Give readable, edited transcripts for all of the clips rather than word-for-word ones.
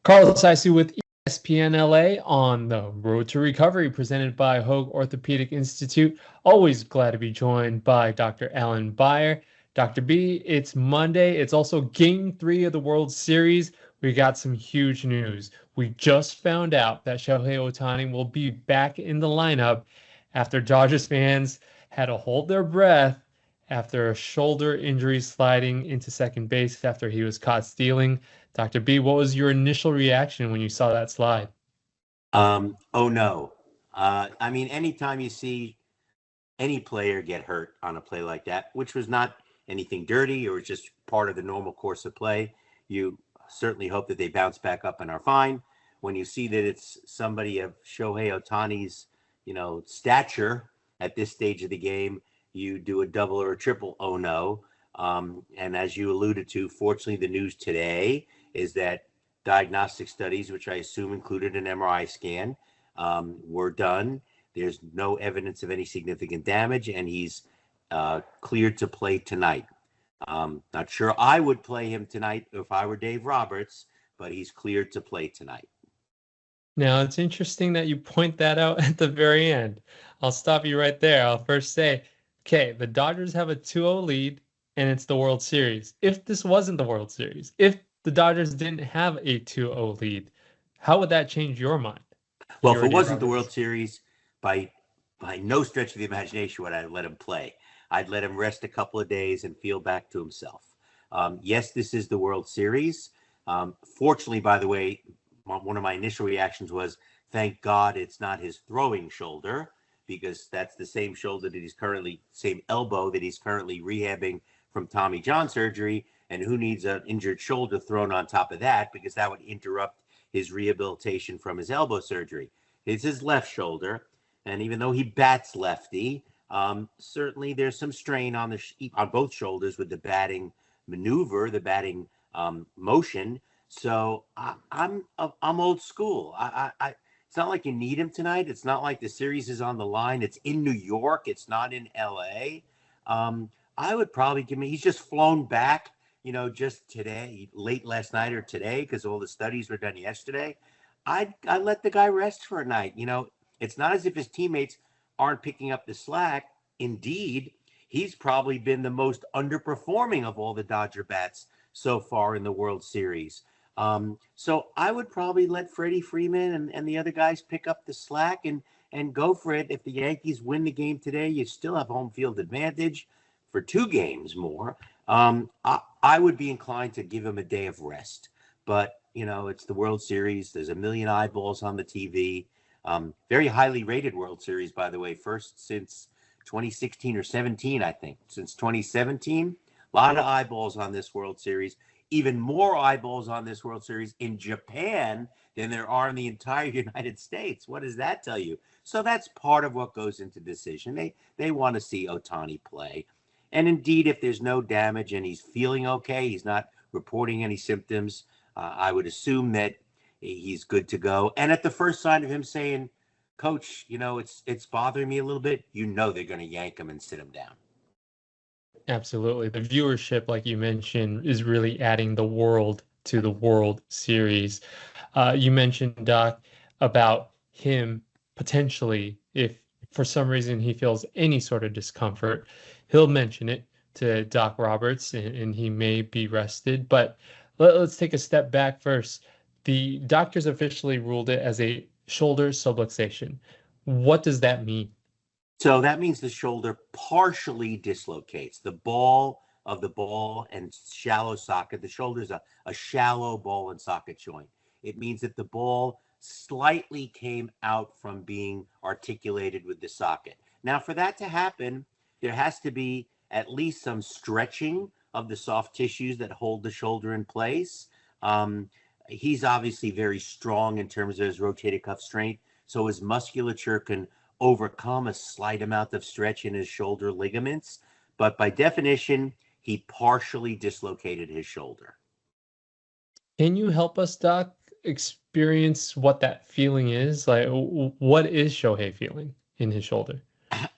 Karlo with ESPN LA on the Road to Recovery presented by Hoag Orthopedic Institute. Always glad to be joined by Dr. Alan Beyer. Dr. B, it's Monday. It's also Game 3 of the World Series. We got some huge news. We just found out that Shohei Ohtani will be back in the lineup after Dodgers fans had to hold their breath after a shoulder injury sliding into second base after he was caught stealing. Dr. B, what was your initial reaction when you saw that slide? Oh no. I mean, anytime you see any player get hurt on a play like that, which was not anything dirty or just part of the normal course of play, you certainly hope that they bounce back up and are fine. When you see that it's somebody of Shohei Ohtani's, stature at this stage of the game, you do a double or a triple oh no. And as you alluded to, fortunately, the news today is that diagnostic studies, which I assume included an MRI scan, were done. There's no evidence of any significant damage, and he's cleared to play tonight. Not sure I would play him tonight if I were Dave Roberts, but he's cleared to play tonight. Now, it's interesting that you point that out at the very end. I'll stop you right there. I'll first say, okay, the Dodgers have a 2-0 lead, and it's the World Series. If this wasn't the World Series, if the Dodgers didn't have a 2-0 lead, how would that change your mind? Well, if it wasn't the World Series, by no stretch of the imagination would I let him play. I'd let him rest a couple of days and feel back to himself. Yes, this is the World Series. Fortunately, by the way, one of my initial reactions was, thank God it's not his throwing shoulder, because that's the same shoulder that same elbow that he's currently rehabbing from Tommy John surgery. And who needs an injured shoulder thrown on top of that? Because that would interrupt his rehabilitation from his elbow surgery. It's his left shoulder. And even though he bats lefty, certainly there's some strain on both shoulders with the batting maneuver, the batting motion. So I'm old school. It's not like you need him tonight. It's not like the series is on the line. It's in New York. It's not in LA. I would probably he's just flown back, just today, late last night or today, because all the studies were done yesterday. I'd let the guy rest for a night. It's not as if his teammates aren't picking up the slack. Indeed, he's probably been the most underperforming of all the Dodger bats so far in the World Series. So I would probably let Freddie Freeman and the other guys pick up the slack and go for it. If the Yankees win the game today, you still have home field advantage for 2 games more. I would be inclined to give him a day of rest. But, it's the World Series. There's a million eyeballs on the TV. Very highly rated World Series, by the way, first since 2016 or 17, I think. Since 2017, a lot of eyeballs on this World Series. Even more eyeballs on this World Series in Japan than there are in the entire United States. What does that tell you? So that's part of what goes into the decision. They want to see Ohtani play. And indeed, if there's no damage and he's feeling okay, he's not reporting any symptoms, I would assume that he's good to go. And at the first sign of him saying, Coach, it's bothering me a little bit, they're going to yank him and sit him down. Absolutely. The viewership, like you mentioned, is really adding the world to the World Series. You mentioned, Doc, about him potentially, if for some reason he feels any sort of discomfort, he'll mention it to Doc Roberts and he may be rested. But let's take a step back first. The doctors officially ruled it as a shoulder subluxation. What does that mean? So that means the shoulder partially dislocates. The ball and shallow socket. The shoulder is a shallow ball and socket joint. It means that the ball slightly came out from being articulated with the socket. Now, for that to happen, there has to be at least some stretching of the soft tissues that hold the shoulder in place. He's obviously very strong in terms of his rotator cuff strength, so his musculature can overcome a slight amount of stretch in his shoulder ligaments. But by definition, he partially dislocated his shoulder. Can you help us, Doc, experience what that feeling is? Like, what is Shohei feeling in his shoulder?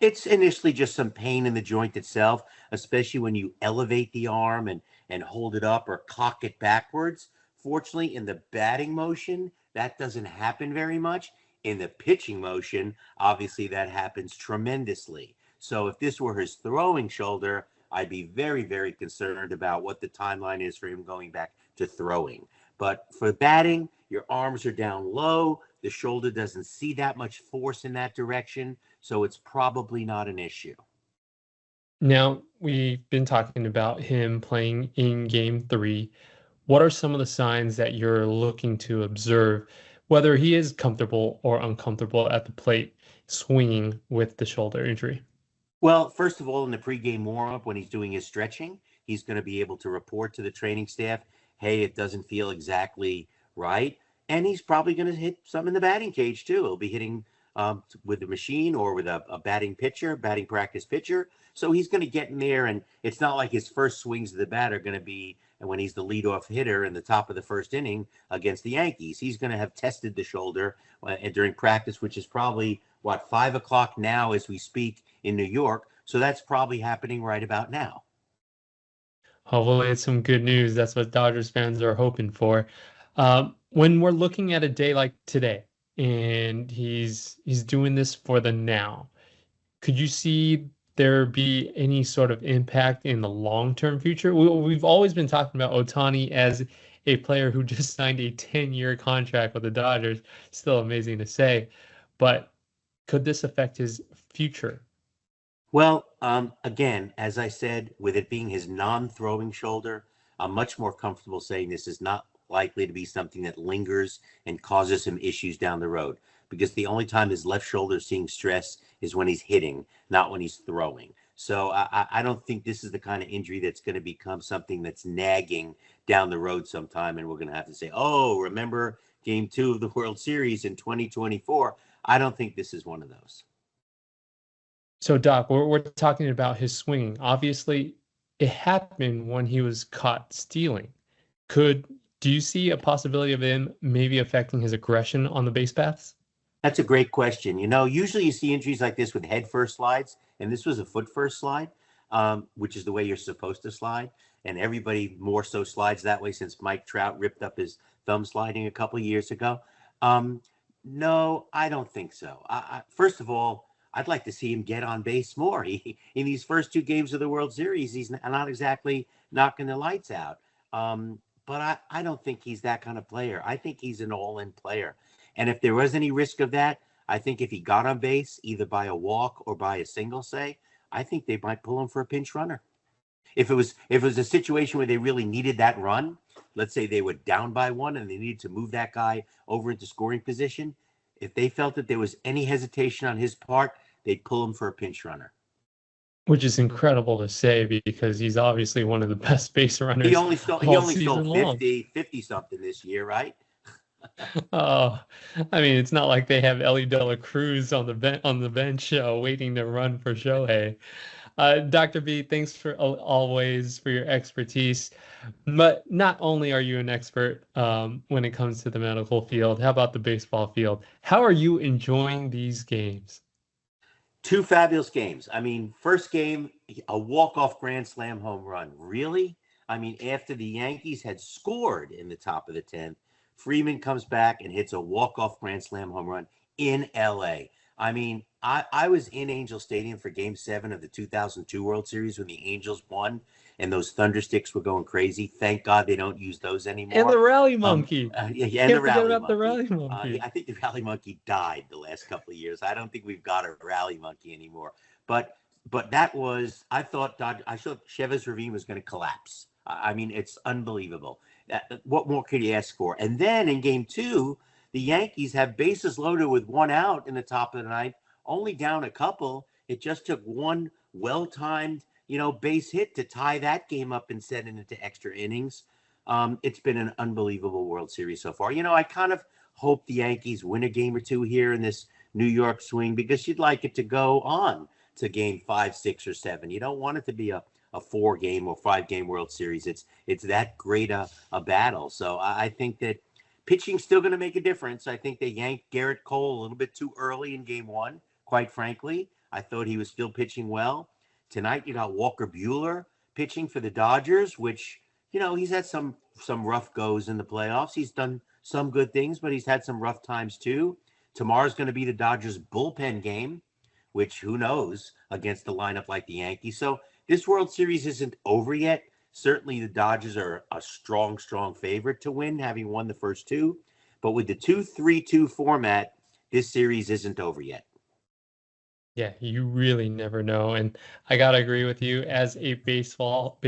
It's initially just some pain in the joint itself, especially when you elevate the arm and hold it up or cock it backwards. Fortunately, in the batting motion, that doesn't happen very much. In the pitching motion, obviously that happens tremendously. So if this were his throwing shoulder, I'd be very, very concerned about what the timeline is for him going back to throwing. But for batting, your arms are down low. The shoulder doesn't see that much force in that direction. So it's probably not an issue. Now, we've been talking about him playing in game 3. What are some of the signs that you're looking to observe, whether he is comfortable or uncomfortable at the plate swinging with the shoulder injury? Well, first of all, in the pregame warm-up, when he's doing his stretching, he's going to be able to report to the training staff, hey, it doesn't feel exactly right. And he's probably going to hit some in the batting cage, too. He'll be hitting with the machine or with a batting pitcher, batting practice pitcher. So he's going to get in there, and it's not like his first swings of the bat are going to be when he's the leadoff hitter in the top of the first inning against the Yankees. He's going to have tested the shoulder during practice, which is probably, 5 o'clock now as we speak in New York. So that's probably happening right about now. Hopefully, it's some good news. That's what Dodgers fans are hoping for. When we're looking at a day like today, and he's doing this for the now, could you see there be any sort of impact in the long-term future? We've always been talking about Ohtani as a player who just signed a 10-year contract with the Dodgers. Still amazing to say, but could this affect his future? Well, again, as I said, with it being his non-throwing shoulder, I'm much more comfortable saying this is not likely to be something that lingers and causes him issues down the road, because the only time his left shoulder is seeing stress is when he's hitting, not when he's throwing. So I don't think this is the kind of injury that's going to become something that's nagging down the road sometime, and we're going to have to say, oh, remember game 2 of the World Series in 2024? I don't think this is one of those. So, Doc, we're talking about his swinging. Obviously, it happened when he was caught stealing. Do you see a possibility of him maybe affecting his aggression on the base paths? That's a great question. Usually you see injuries like this with head first slides, and this was a foot first slide, which is the way you're supposed to slide. And everybody more so slides that way since Mike Trout ripped up his thumb sliding a couple of years ago. No, I don't think so. First of all, I'd like to see him get on base more. In these first 2 games of the World Series, he's not exactly knocking the lights out. But I don't think he's that kind of player. I think he's an all-in player. And if there was any risk of that, I think if he got on base, either by a walk or by a single, I think they might pull him for a pinch runner. If it was a situation where they really needed that run, let's say they were down by 1 and they needed to move that guy over into scoring position, if they felt that there was any hesitation on his part, they'd pull him for a pinch runner. Which is incredible to say because he's obviously one of the best base runners. He only stole 50 something this year, right? Oh, I mean, it's not like they have Ellie De La Cruz on the bench waiting to run for Shohei. Dr. B, thanks for always for your expertise. But not only are you an expert when it comes to the medical field, how about the baseball field? How are you enjoying these games? 2 fabulous games. I mean, first game, a walk-off grand slam home run. Really? I mean, after the Yankees had scored in the top of the 10th, Freeman comes back and hits a walk-off grand slam home run in LA. I mean, I was in Angel Stadium for game 7 of the 2002 World Series when the Angels won and those thundersticks were going crazy. Thank God they don't use those anymore. And the rally monkey. Yeah, and the rally monkey. I think the rally monkey died the last couple of years. I don't think we've got a rally monkey anymore. But that was, I thought Chavez Ravine was going to collapse. I mean, it's unbelievable. What more could you ask for? And then in game 2, the Yankees have bases loaded with 1 out in the top of the 9th, only down a couple. It just took one well-timed, base hit to tie that game up and send it into extra innings. It's been an unbelievable World Series so far. I kind of hope the Yankees win a game or 2 here in this New York swing because you'd like it to go on to game 5, 6, or 7. You don't want it to be a 4-game or 5-game World Series. It's that great a battle. So I think that pitching's still going to make a difference. I think they yanked Garrett Cole a little bit too early in game 1, quite frankly. I thought he was still pitching well. Tonight, you got Walker Buehler pitching for the Dodgers, which he's had some rough goes in the playoffs. He's done some good things, but he's had some rough times too. Tomorrow's going to be the Dodgers bullpen game, which who knows against the lineup like the Yankees. So this World Series isn't over yet. Certainly the Dodgers are a strong, strong favorite to win, having won the first two. But with the 2-3-2 format, this series isn't over yet. Yeah, you really never know. And I gotta agree with you as a baseball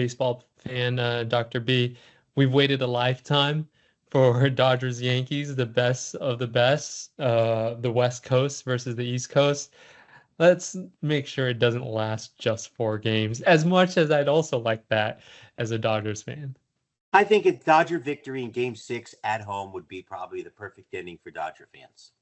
fan, Dr. B. We've waited a lifetime for Dodgers Yankees, the best of the best, the West Coast versus the East Coast. Let's make sure it doesn't last just 4 games, as much as I'd also like that as a Dodgers fan. I think a Dodger victory in Game 6 at home would be probably the perfect ending for Dodger fans.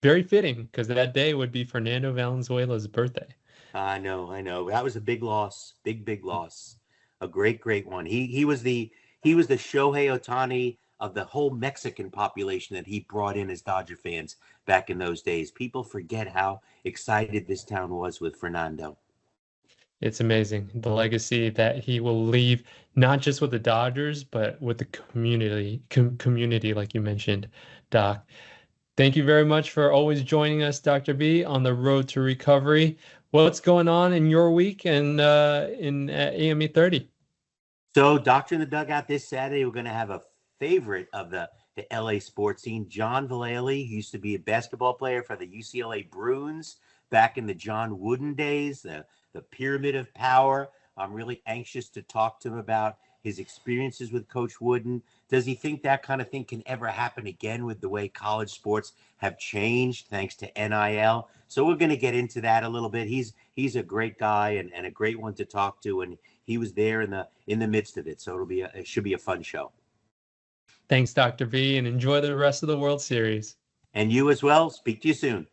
Very fitting, because that day would be Fernando Valenzuela's birthday. I know. That was a big loss, big loss. A great one. He was the Shohei Ohtani of the whole Mexican population that he brought in as Dodger fans back in those days. People forget how excited this town was with Fernando. It's amazing the legacy that he will leave, not just with the Dodgers, but with the community, like you mentioned, Doc. Thank you very much for always joining us, Dr. B, on the road to recovery. What's going on in your week and in AME 30? So, Doctor in the Dugout this Saturday, we're going to have a favorite of the LA sports scene, John Vallely. He used to be a basketball player for the UCLA Bruins back in the John Wooden days, the Pyramid of Power. I'm really anxious to talk to him about his experiences with Coach Wooden. Does he think that kind of thing can ever happen again with the way college sports have changed thanks to NIL? So we're going to get into that a little bit. He's a great guy and a great one to talk to, and he was there in the midst of it. So it should be a fun show. Thanks, Dr. B, and enjoy the rest of the World Series. And you as well. Speak to you soon.